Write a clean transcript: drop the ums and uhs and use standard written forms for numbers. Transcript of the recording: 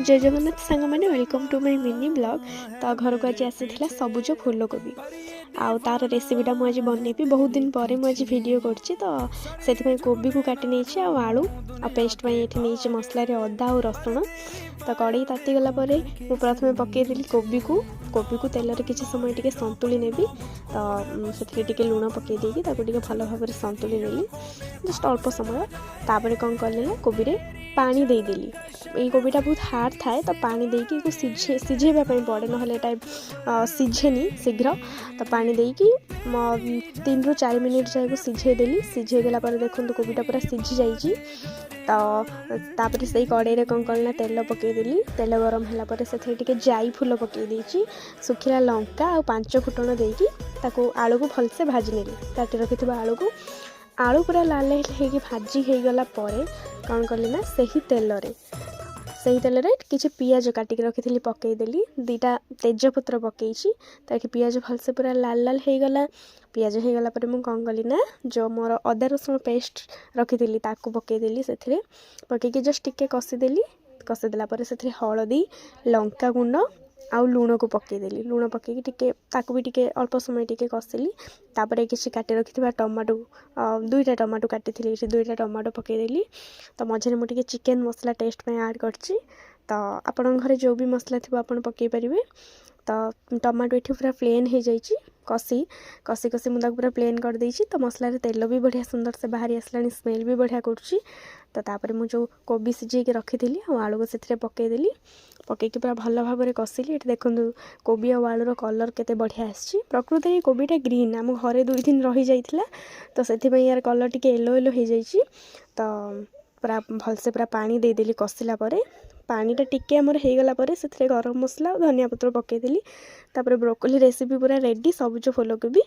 जय जगन्नाथ सांग मैंने welcome to my mini blog. तो घर को आज आसी सबुज फूलकोबी आउ तार रेसिपीटा मुझे बनैबी बहुत दिन पर मुझे वीडियो करछि। तो से कोबी को काटी नहीं आलू आ पेस्ट ये नहीं मसला अदा और रसुण। तो कड़े ताती गलापर मुझे प्रथम पकईदेली कोबी को तेल किसी समय टे संतुली नेबी। तो से लुण पकईदी भल भाव संतुली नेली जस्ट अल्प समय। तापर कौन कली ना कोबी पानी देदेली। ये कोबीटा बहुत हार्ड थाए तो पानी देकी सिझेवाई पड़े ना सिझेनी शीघ्र। तो पानी देकी 3 ରୁ 4 मिनिट जाए सिझेदेली। सिझेदेला देखो कोबीटा पूरा सिझी जाइए। तो से कड़े कौन कल तेल पकईदेली। तेल गरम है से जाई फूल पकई सुखिला लंका और 5 फुटण देकी आलू को भलसे भाजी नेली। काटी रखि आलू को आलू पूरा लाल लाल भाजी हो गला कौन कली ना सही तेल किसी पियाज काटिक रखी पकईदेली। 2टा तेजपत्र पकई ताकि पियाज भलसे पूरा लाल लाल हो गला। पियाज हो गला मुझे कौन कली ना जो मोर अदा रसुण पेस्ट रखी पकईदेली। से पकईकी जस्ट टिके कषिदेली। कषिदेला से हलदी लंका गुंड आउ लुण को पकईदेली। लुण पकईकी भी टिके अल्प समय टिके कषिली। तापर किसी काटी रखि टमाटो 2टा टमाटो काटी 2टा टमाटो पकईदेली। तो मझे मुझे चिकेन मसला टेस्ट पे ऐड करछि। तो आपण घरे जो भी मसला थी आप पकई पारे। तो टमाटो ये पूरा प्लेन हो जाइए कषी कषी मुझे पूरा प्लेन कर देछि। तो मसला तेल भी बढ़िया सुंदर से बाहरी आसला स्मेल भी बढ़िया करुच्ची। तो तापर मुझे कोबी सिझे रखी आलू को से पकईदेली। पकईकी पूरा भल भाव में कषिली। ये देखो कोबी और आलूर कलर केते बढ़िया आसी। प्रकृति में कोबीटा ग्रीन आम घरे 2 दिन रही जाइथिला। तो से यार कलर टिके येलो येलो हो जाइए। तो पूरा भलसे पूरा पानी देदेली कषिला पानीटा टिके आमर हो गला से गरम मसला और धनिया पत्र पकईदेली। तापर ब्रोकोली रेसिपी पूरा रेडी सबुज फूलकोबी।